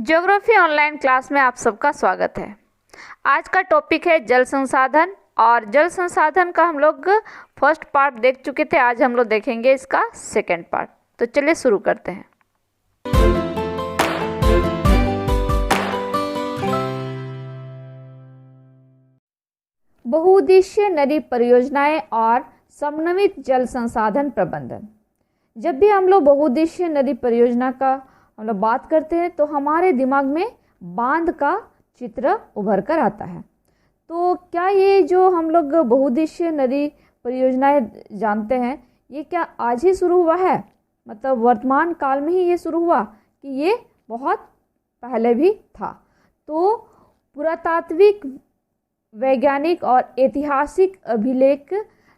Geography online class में आप सबका स्वागत है। आज का टॉपिक है जल संसाधन, और जल संसाधन का हम लोग फर्स्ट पार्ट देख चुके थे। आज हम लोग देखेंगे इसका सेकंड पार्ट। तो चलिए शुरू करते हैं। बहुउद्देशीय नदी परियोजनाएं और समन्वित जल संसाधन प्रबंधन। जब भी हम लोग बहुउद्देशीय नदी परियोजना का हम लोग बात करते हैं तो हमारे दिमाग में बांध का चित्र उभर कर आता है। तो क्या ये जो हम लोग बहुउद्देशीय नदी परियोजनाएं जानते हैं, ये क्या आज ही शुरू हुआ है? मतलब वर्तमान काल में ही ये शुरू हुआ कि ये बहुत पहले भी था? तो पुरातात्विक, वैज्ञानिक और ऐतिहासिक अभिलेख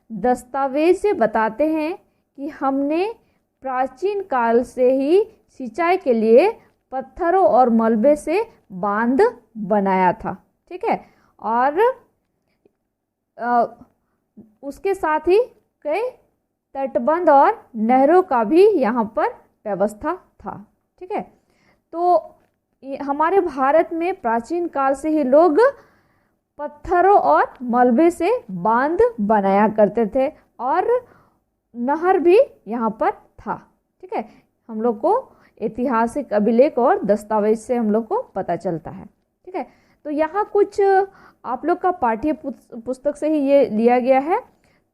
दस्तावेज से बताते हैं कि हमने प्राचीन काल से ही सिंचाई के लिए पत्थरों और मलबे से बांध बनाया था। ठीक है, और उसके साथ ही कई तटबंध और नहरों का भी यहाँ पर व्यवस्था था। ठीक है, तो हमारे भारत में प्राचीन काल से ही लोग पत्थरों और मलबे से बांध बनाया करते थे और नहर भी यहाँ पर था। ठीक है, हम लोग को ऐतिहासिक अभिलेख और दस्तावेज से हम लोग को पता चलता है। ठीक है, तो यहाँ कुछ आप लोग का पाठ्य पुस्तक से ही ये लिया गया है।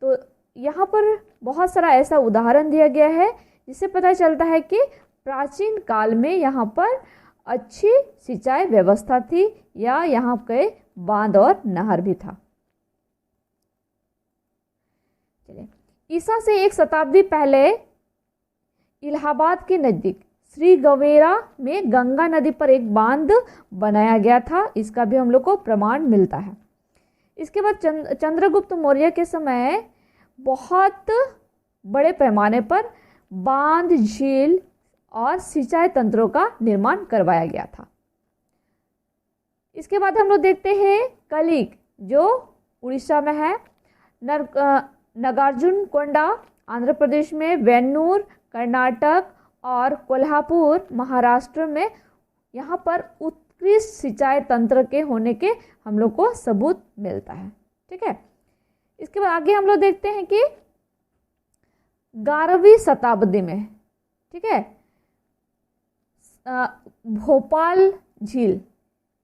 तो यहाँ पर बहुत सारा ऐसा उदाहरण दिया गया है जिससे पता चलता है कि प्राचीन काल में यहाँ पर अच्छी सिंचाई व्यवस्था थी या यहाँ के बांध और नहर भी था। चलिए, ईसा से 1 शताब्दी पहले इलाहाबाद के नज़दीक श्री गवेरा में गंगा नदी पर एक बांध बनाया गया था। इसका भी हम लोग को प्रमाण मिलता है। इसके बाद चंद्रगुप्त मौर्य के समय बहुत बड़े पैमाने पर बांध, झील और सिंचाई तंत्रों का निर्माण करवाया गया था। इसके बाद हम लोग देखते हैं कलिक, जो उड़ीसा में है, नागार्जुनकोंडा आंध्र प्रदेश में, वेन्नूर कर्नाटक और कोल्हापुर महाराष्ट्र में यहाँ पर उत्कृष्ट सिंचाई तंत्र के होने के हम लोग को सबूत मिलता है। ठीक है, इसके बाद आगे हम लोग देखते हैं कि 11वीं शताब्दी में, ठीक है, भोपाल झील,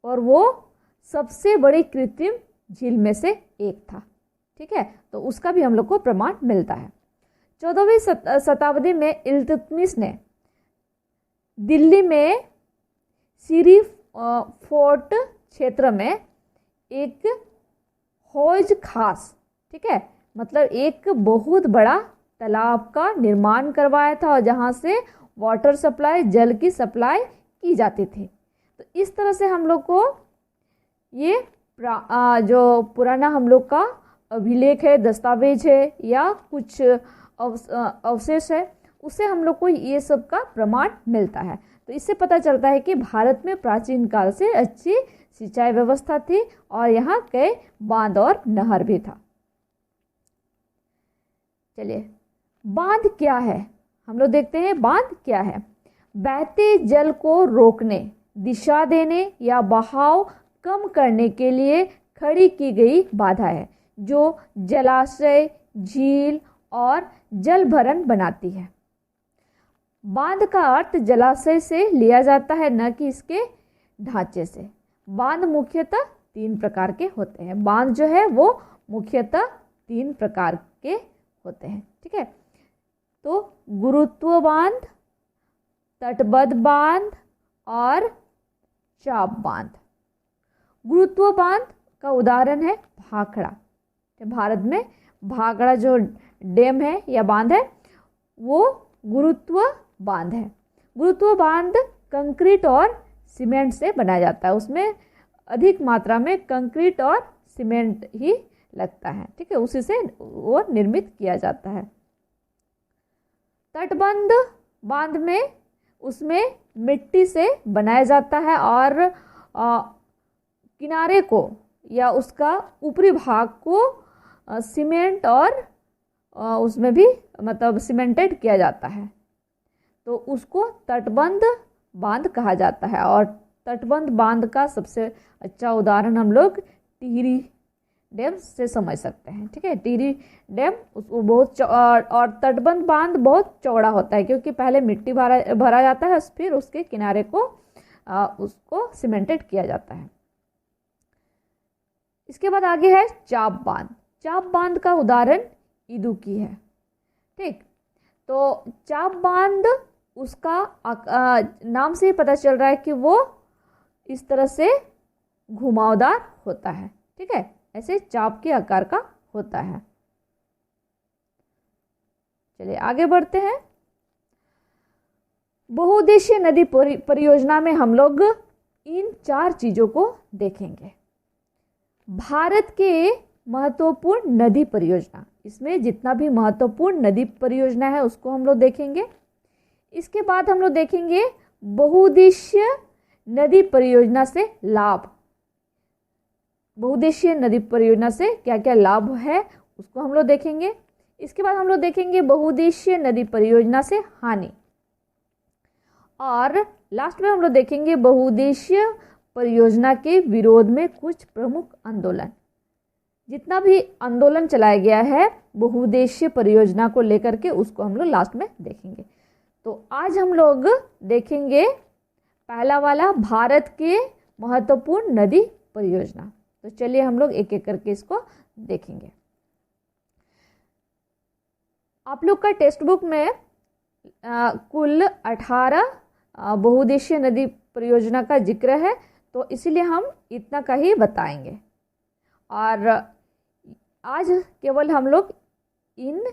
और वो सबसे बड़ी कृत्रिम झील में से एक था। ठीक है, तो उसका भी हम लोग को प्रमाण मिलता है। 14वीं शताब्दी में इल्तुतमिश ने दिल्ली में सीरी फोर्ट क्षेत्र में एक हौज खास, ठीक है, मतलब एक बहुत बड़ा तालाब का निर्माण करवाया था और जहाँ से वाटर सप्लाई, जल की सप्लाई की जाती थी। तो इस तरह से हम लोग को ये जो पुराना हम लोग का अभिलेख है, दस्तावेज है या कुछ अवशेष है, उससे हम लोग को ये सब का प्रमाण मिलता है। तो इससे पता चलता है कि भारत में प्राचीन काल से अच्छी सिंचाई व्यवस्था थी और यहाँ कई बांध और नहर भी था। चलिए, बांध क्या है हम लोग देखते हैं। बांध क्या है? बहते जल को रोकने, दिशा देने या बहाव कम करने के लिए खड़ी की गई बाधा है जो जलाशय, झील और जल भरण बनाती है। बांध का अर्थ जलाशय से लिया जाता है, न कि इसके ढांचे से। बांध मुख्यतः 3 प्रकार के होते हैं। बांध जो है वो मुख्यतः 3 प्रकार के होते हैं। ठीक है, तो गुरुत्व बांध, तटबद्ध बांध और चाप बांध। गुरुत्व बांध का उदाहरण है भाखड़ा। भारत में भाखड़ा जो डैम है या बांध है वो गुरुत्व बांध है। गुरुत्व बांध कंक्रीट और सीमेंट से बनाया जाता है। उसमें अधिक मात्रा में कंक्रीट और सीमेंट ही लगता है। ठीक है, उसी से वो निर्मित किया जाता है। तटबंध बांध में उसमें मिट्टी से बनाया जाता है और किनारे को या उसका ऊपरी भाग को सीमेंट और उसमें भी मतलब सीमेंटेड किया जाता है, तो उसको तटबंध बांध कहा जाता है। और तटबंध बांध का सबसे अच्छा उदाहरण हम लोग टिहरी डैम से समझ सकते हैं। ठीक है, टिहरी डैम उसको बहुत और तटबंध बांध बहुत चौड़ा होता है, क्योंकि पहले मिट्टी भरा जाता है, फिर उसके किनारे को उसको सीमेंटेड किया जाता है। इसके बाद आगे है चाप बांध। चाप बांध का उदाहरण इदुक्की है। ठीक, तो चाप बांध उसका नाम से ही पता चल रहा है कि वो इस तरह से घुमावदार होता है। ठीक है, ऐसे चाप के आकार का होता है। चलिए आगे बढ़ते हैं। बहुउद्देशीय नदी परियोजना में हम लोग इन 4 चीजों को देखेंगे। भारत के महत्वपूर्ण नदी परियोजना, इसमें जितना भी महत्वपूर्ण नदी परियोजना है उसको हम लोग देखेंगे। इसके बाद हम लोग देखेंगे बहुउद्देशीय नदी परियोजना से लाभ। बहुउद्देशीय नदी परियोजना से क्या क्या लाभ है उसको हम लोग देखेंगे। इसके बाद हम लोग देखेंगे बहुउद्देशीय नदी परियोजना से हानि, और लास्ट में हम लोग देखेंगे बहुउद्देशीय परियोजना के विरोध में कुछ प्रमुख आंदोलन। जितना भी आंदोलन चलाया गया है बहुउद्देशीय परियोजना को लेकर के, उसको हम लोग लास्ट में देखेंगे। तो आज हम लोग देखेंगे पहला वाला, भारत के महत्वपूर्ण नदी परियोजना। तो चलिए हम लोग एक एक करके इसको देखेंगे। आप लोग का टेक्स्ट बुक में कुल 18 बहुउद्देशीय नदी परियोजना का जिक्र है, तो इसीलिए हम इतना का ही बताएंगे, और आज केवल हम लोग इन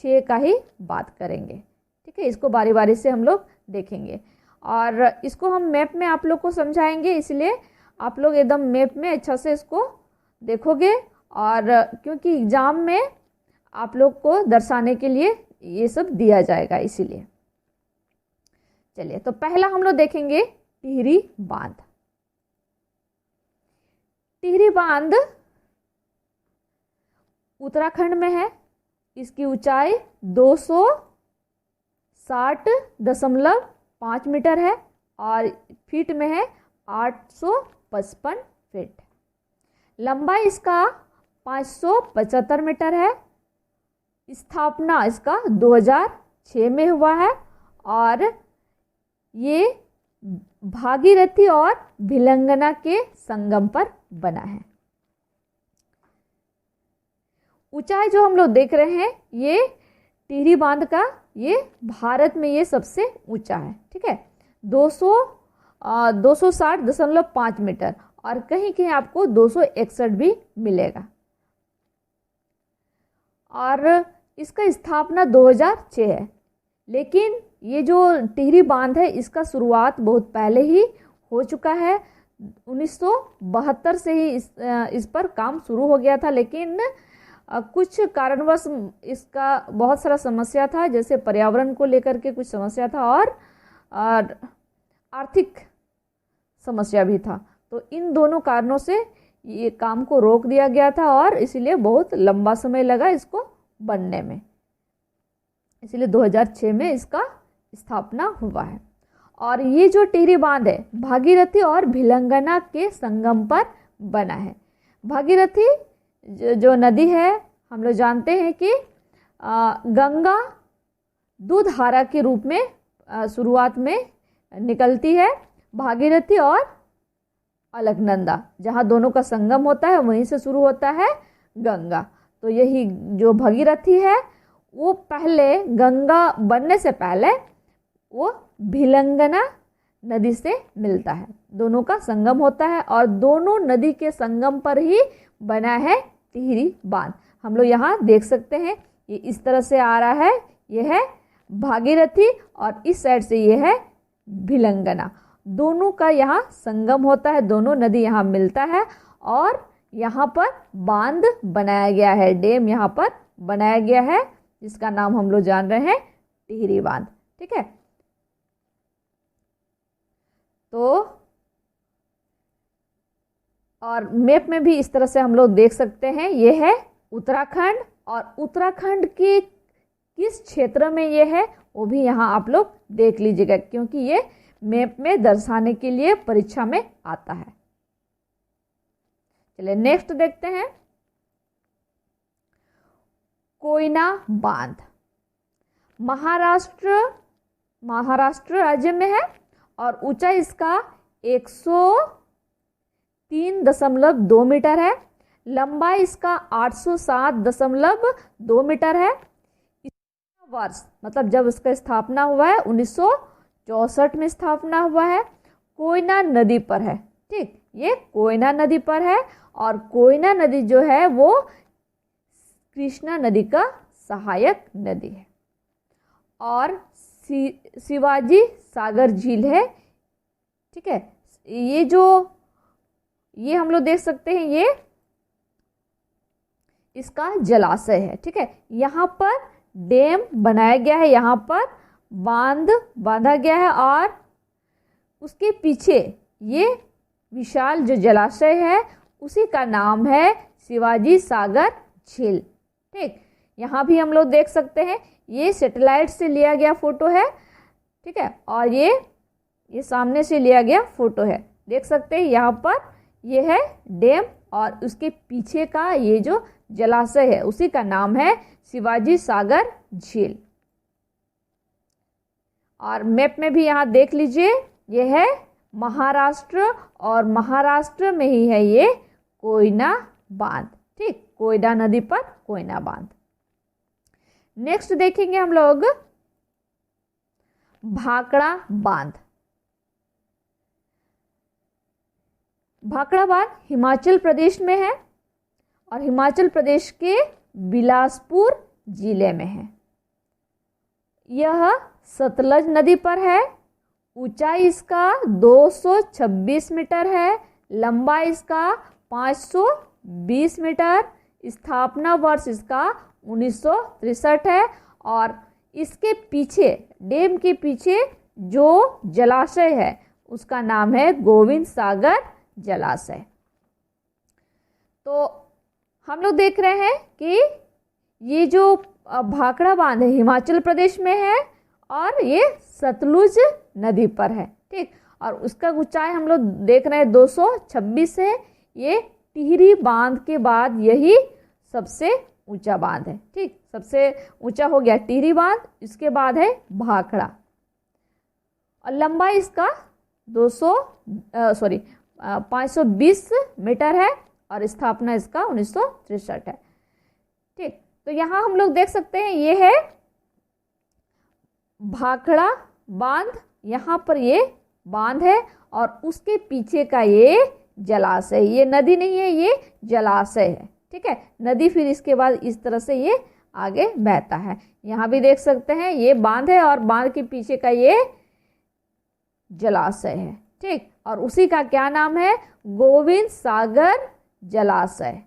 6 का ही बात करेंगे। ठीक है, इसको बारी बारी से हम लोग देखेंगे, और इसको हम मैप में आप लोग को समझाएंगे, इसलिए आप लोग एकदम मैप में अच्छा से इसको देखोगे, और क्योंकि एग्जाम में आप लोग को दर्शाने के लिए ये सब दिया जाएगा, इसीलिए। चलिए, तो पहला हम लोग देखेंगे टिहरी बांध। टिहरी बांध उत्तराखंड में है। इसकी ऊंचाई 260.5 मीटर है और फीट में है 855 फीट। लंबाई इसका 575 मीटर है। स्थापना इसका 2006 में हुआ है, और ये भागीरथी और भिलंगना के संगम पर बना है। ऊंचाई जो हम लोग देख रहे हैं, ये टिहरी बांध का, ये भारत में ये सबसे ऊंचा है। ठीक है, 260.5 मीटर, और कहीं कहीं आपको 261 भी मिलेगा। और इसका स्थापना 2006 है, लेकिन ये जो टिहरी बांध है इसका शुरुआत बहुत पहले ही हो चुका है। 1972 से ही इस पर काम शुरू हो गया था, लेकिन कुछ कारणवश इसका बहुत सारा समस्या था, जैसे पर्यावरण को लेकर के कुछ समस्या था, और आर्थिक समस्या भी था। तो इन दोनों कारणों से ये काम को रोक दिया गया था, और इसीलिए बहुत लंबा समय लगा इसको बनने में। इसलिए 2006 में इसका स्थापना हुआ है। और ये जो टिहरी बांध है भागीरथी और भिलंगना के संगम पर बना है। भागीरथी जो नदी है, हम लोग जानते हैं कि गंगा दूधारा के रूप में शुरुआत में निकलती है। भागीरथी और अलकनंदा, जहाँ दोनों का संगम होता है, वहीं से शुरू होता है गंगा। तो यही जो भागीरथी है वो पहले, गंगा बनने से पहले, वो भिलंगना नदी से मिलता है, दोनों का संगम होता है, और दोनों नदी के संगम पर ही बना है टिहरी बांध। हम लोग यहाँ देख सकते हैं, ये इस तरह से आ रहा है, ये है भागीरथी, और इस साइड से ये है भिलंगना। दोनों का यहाँ संगम होता है, दोनों नदी यहाँ मिलता है, और यहाँ पर बांध बनाया गया है, डैम यहाँ पर बनाया गया है, जिसका नाम हम लोग जान रहे हैं टिहरी बांध। ठीक है, तो और मैप में भी इस तरह से हम लोग देख सकते हैं, ये है उत्तराखंड, और उत्तराखंड के किस क्षेत्र में ये है वो भी यहाँ आप लोग देख लीजिएगा, क्योंकि ये मैप में दर्शाने के लिए परीक्षा में आता है। चलिए नेक्स्ट देखते हैं, कोयना बांध। महाराष्ट्र राज्य में है और ऊंचाई इसका 103.2 मीटर है। लंबाई इसका 807.2 मीटर है। वर्ष मतलब जब इसका स्थापना हुआ है 1964 में स्थापना हुआ है। कोयना नदी पर है, ठीक, ये कोयना नदी पर है और कोयना नदी जो है वो कृष्णा नदी का सहायक नदी है। और शिवाजी सागर झील है, ठीक है। ये हम लोग देख सकते हैं, ये इसका जलाशय है, ठीक है। यहाँ पर डैम बनाया गया है, यहाँ पर बांध बांधा गया है और उसके पीछे ये विशाल जो जलाशय है उसी का नाम है शिवाजी सागर झील, ठीक। यहाँ भी हम लोग देख सकते हैं, ये सैटेलाइट से लिया गया फोटो है, ठीक है। और ये सामने से लिया गया फोटो है, देख सकते हैं यहाँ पर ये है डैम और उसके पीछे का ये जो जलाशय है उसी का नाम है शिवाजी सागर झील। और मैप में भी यहाँ देख लीजिए, ये है महाराष्ट्र और महाराष्ट्र में ही है ये कोयना बांध, ठीक, कोयना नदी पर कोयना बांध। नेक्स्ट देखेंगे हम लोग भाखड़ा बांध। भाखड़ा बांध हिमाचल प्रदेश में है और हिमाचल प्रदेश के बिलासपुर जिले में है। यह सतलज नदी पर है। ऊंचाई इसका 226 मीटर है, लंबाई इसका 520 मीटर, स्थापना वर्ष इसका 1963 है और इसके पीछे डैम के पीछे जो जलाशय है उसका नाम है गोविंद सागर जलाशय। तो हम लोग देख रहे हैं कि ये जो भाखड़ा बांध है हिमाचल प्रदेश में है और ये सतलुज नदी पर है, ठीक। और उसका ऊंचाई हम लोग देख रहे हैं 226 है। ये टिहरी बांध के बाद यही सबसे ऊंचा बांध है, ठीक। सबसे ऊंचा हो गया टिहरी बांध, इसके बाद है भाखड़ा और लंबाई इसका 520 मीटर है और स्थापना इसका 1963 है, ठीक। तो यहाँ हम लोग देख सकते हैं ये है भाखड़ा बांध, यहाँ पर ये बांध है और उसके पीछे का ये जलाशय, ये नदी नहीं है, ये जलाशय है, ठीक है। नदी फिर इसके बाद इस तरह से ये आगे बहता है। यहाँ भी देख सकते हैं ये बांध है और बांध के पीछे का ये जलाशय है, ठीक। और उसी का क्या नाम है? गोविंद सागर जलाशय।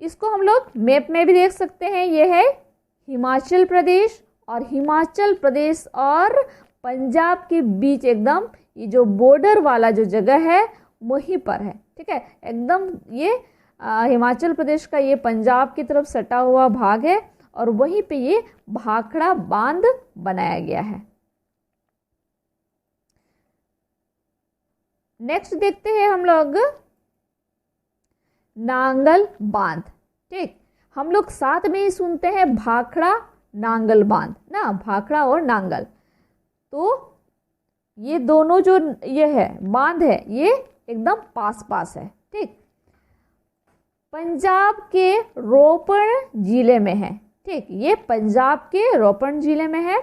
इसको हम लोग मैप में भी देख सकते हैं, ये है हिमाचल प्रदेश और हिमाचल प्रदेश और पंजाब के बीच एकदम ये जो बॉर्डर वाला जो जगह है वहीं पर है, ठीक है। एकदम ये हिमाचल प्रदेश का ये पंजाब की तरफ सटा हुआ भाग है और वहीं पे ये भाखड़ा बांध बनाया गया है। नेक्स्ट देखते हैं हम लोग नांगल बांध, ठीक। हम लोग साथ में ही सुनते हैं भाखड़ा नांगल बांध ना, भाखड़ा और नांगल। तो ये दोनों जो ये है बांध है ये एकदम पास पास है, ठीक। पंजाब के रोपड़ जिले में है, ठीक। ये पंजाब के रोपड़ जिले में है।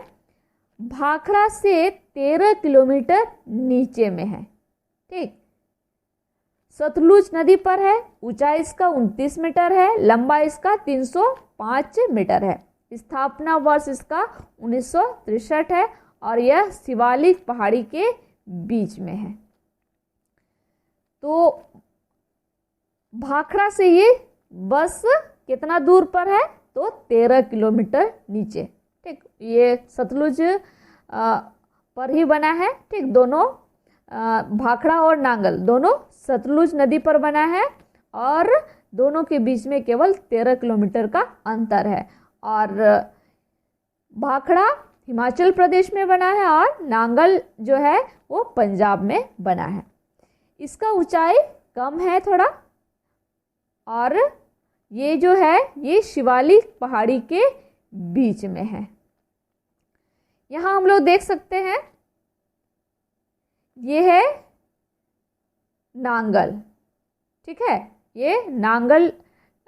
भाखड़ा से 13 किलोमीटर नीचे में है, ठीक। सतलुज नदी पर है। ऊंचाई इसका 29 मीटर है, लंबाई इसका 305 मीटर है। स्थापना वर्ष इसका 1963 है और यह शिवालिक पहाड़ी के बीच में है। तो भाखड़ा से ये बस कितना दूर पर है? तो 13 किलोमीटर नीचे, ठीक। ये सतलुज पर ही बना है, ठीक। दोनों भाखड़ा और नांगल दोनों सतलुज नदी पर बना है और दोनों के बीच में केवल 13 किलोमीटर का अंतर है। और भाखड़ा हिमाचल प्रदेश में बना है और नांगल जो है वो पंजाब में बना है। इसका ऊंचाई कम है थोड़ा, और ये जो है ये शिवालिक पहाड़ी के बीच में है। यहाँ हम लोग देख सकते हैं ये है नांगल, ठीक है, ये नांगल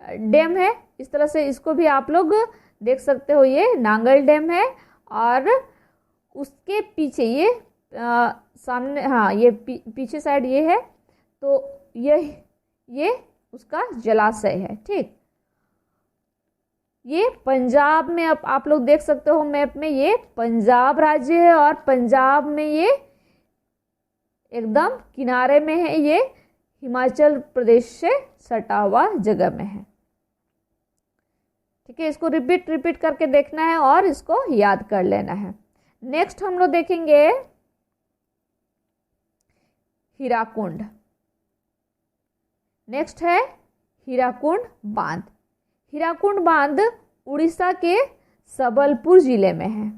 डैम है। इस तरह से इसको भी आप लोग देख सकते हो, ये नांगल डैम है और उसके पीछे ये सामने, हाँ ये पीछे साइड ये है, तो ये उसका जलाशय है। ठीक, ये पंजाब में, अब आप लोग देख सकते हो मैप में, ये पंजाब राज्य है और पंजाब में ये एकदम किनारे में है, ये हिमाचल प्रदेश से सटा हुआ जगह में है। ठीक है, इसको रिपीट करके देखना है और इसको याद कर लेना है। नेक्स्ट हम लोग देखेंगे हीराकुंड। नेक्स्ट है हीराकुंड बांध। हीराकुंड बांध उड़ीसा के सबलपुर जिले में है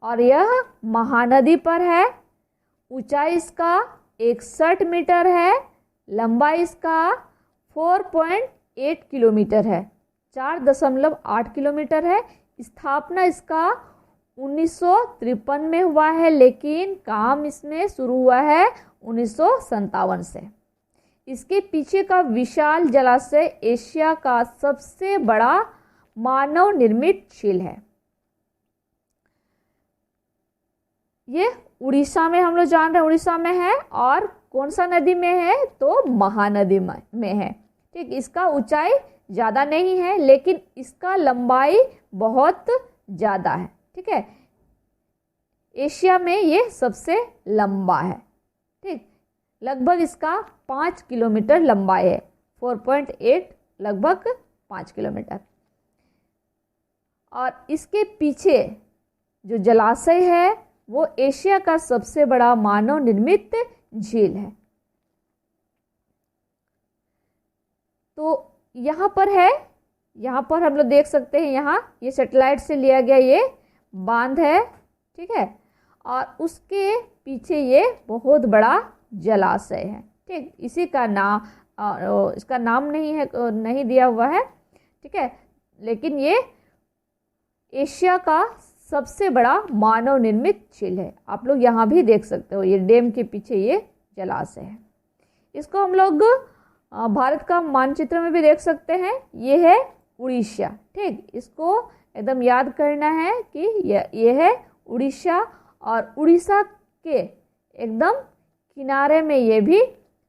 और यह महानदी पर है। ऊंचाई इसका 61 मीटर है, लंबाई इसका 4.8 किलोमीटर है, 4.8 किलोमीटर है। स्थापना इसका 1953 में हुआ है, लेकिन काम इसमें शुरू हुआ है 1957 से। इसके पीछे का विशाल जलाशय एशिया का सबसे बड़ा मानव निर्मित झील है। ये उड़ीसा में, हम लोग जान रहे हैं उड़ीसा में है, और कौन सा नदी में है, तो महानदी में है। ठीक, इसका ऊंचाई ज़्यादा नहीं है, लेकिन इसका लंबाई बहुत ज़्यादा है। ठीक है, एशिया में ये सबसे लंबा है। ठीक, लगभग इसका 5 किलोमीटर लंबाई है, 4.8 लगभग 5 किलोमीटर। और इसके पीछे जो जलाशय है वो एशिया का सबसे बड़ा मानव निर्मित झील है। तो यहाँ पर है, यहाँ पर हम लोग देख सकते हैं, यहाँ ये सैटेलाइट से लिया गया ये बांध है। ठीक है, और उसके पीछे ये बहुत बड़ा जलाशय है। ठीक, इसी का नाम, इसका नाम नहीं है, नहीं दिया हुआ है। ठीक है, लेकिन ये एशिया का सबसे बड़ा मानव निर्मित झील है। आप लोग यहाँ भी देख सकते हो, ये डैम के पीछे ये जलाशय है। इसको हम लोग भारत का मानचित्र में भी देख सकते हैं। ये है उड़ीसा। ठीक, इसको एकदम याद करना है कि ये है उड़ीसा, और उड़ीसा के एकदम किनारे में ये भी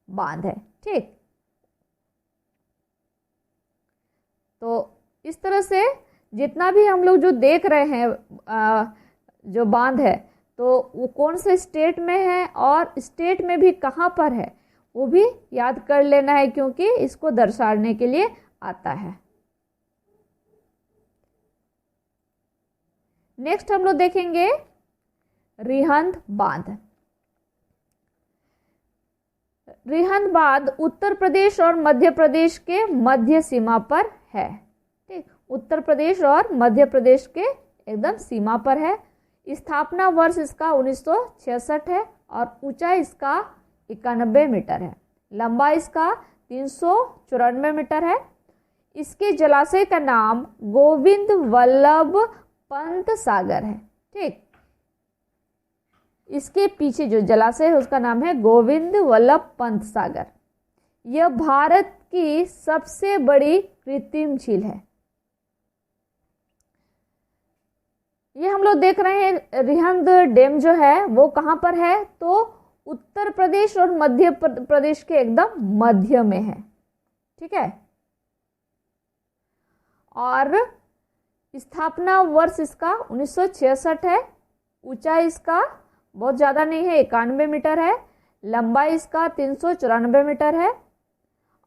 बांध है। ठीक, तो इस तरह से जितना भी हम लोग जो देख रहे हैं जो बांध है, तो वो कौन से स्टेट में है और स्टेट में भी कहाँ पर है, वो भी याद कर लेना है, क्योंकि इसको दर्शाने के लिए आता है। नेक्स्ट हम लोग देखेंगे रिहंद बांध। रिहंद बांध उत्तर प्रदेश और मध्य प्रदेश के मध्य सीमा पर है। ठीक, उत्तर प्रदेश और मध्य प्रदेश के एकदम सीमा पर है। स्थापना वर्ष इसका 1966 है और ऊंचाई इसका 91 मीटर है, लंबाई इसका 394 मीटर है। इसके जलाशय का नाम गोविंद वल्लभ पंत सागर है। ठीक, इसके पीछे जो जलाशय है उसका नाम है गोविंद वल्लभ पंत सागर। यह भारत की सबसे बड़ी कृत्रिम झील है। ये हम लोग देख रहे हैं रिहंद डैम जो है वो कहाँ पर है, तो उत्तर प्रदेश और मध्य प्रदेश के एकदम मध्य में है। ठीक है, और स्थापना वर्ष इसका 1966 है। ऊंचाई इसका बहुत ज़्यादा नहीं है, 91 मीटर है, लंबाई इसका 394 मीटर है,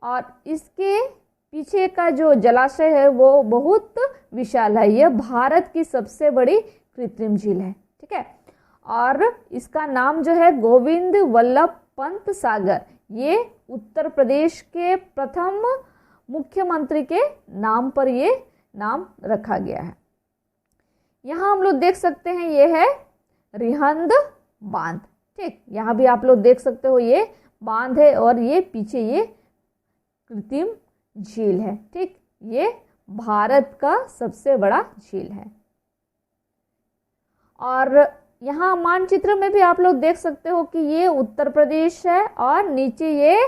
और इसके पीछे का जो जलाशय है वो बहुत विशाल है। यह भारत की सबसे बड़ी कृत्रिम झील है। ठीक है, और इसका नाम जो है गोविंद वल्लभ पंत सागर, ये उत्तर प्रदेश के प्रथम मुख्यमंत्री के नाम पर ये नाम रखा गया है। यहाँ हम लोग देख सकते हैं ये है रिहंद बांध। ठीक, यहाँ भी आप लोग देख सकते हो ये बांध है और ये पीछे ये कृत्रिम झील है। ठीक, ये भारत का सबसे बड़ा झील है। और यहाँ मानचित्र में भी आप लोग देख सकते हो कि ये उत्तर प्रदेश है और नीचे ये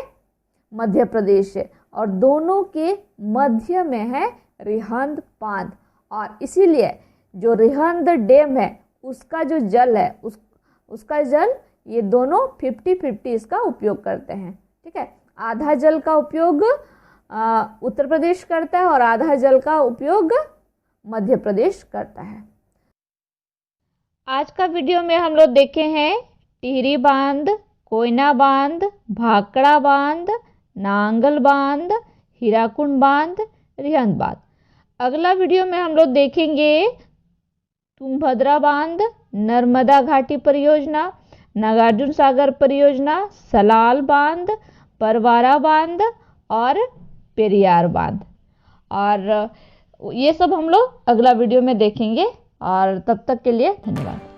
मध्य प्रदेश है और दोनों के मध्य में है रिहंद बांध। और इसीलिए जो रिहंद डैम है उसका जो जल है उसका जल ये दोनों 50-50 इसका उपयोग करते हैं। ठीक है, आधा जल का उपयोग उत्तर प्रदेश करता है और आधा जल का उपयोग मध्य प्रदेश करता है। आज का वीडियो में हम लोग देखे हैं टिहरी बांध, कोयना बांध, भाखड़ा बांध, नांगल बांध, हीराकुंड बांध, रिहंद बांध। अगला वीडियो में हम लोग देखेंगे तुंगभद्रा बांध, नर्मदा घाटी परियोजना, नागार्जुन सागर परियोजना, सलाल बांध, परवारा बांध और पेरियार बांध। और ये सब हम लोग अगला वीडियो में देखेंगे और तब तक के लिए धन्यवाद।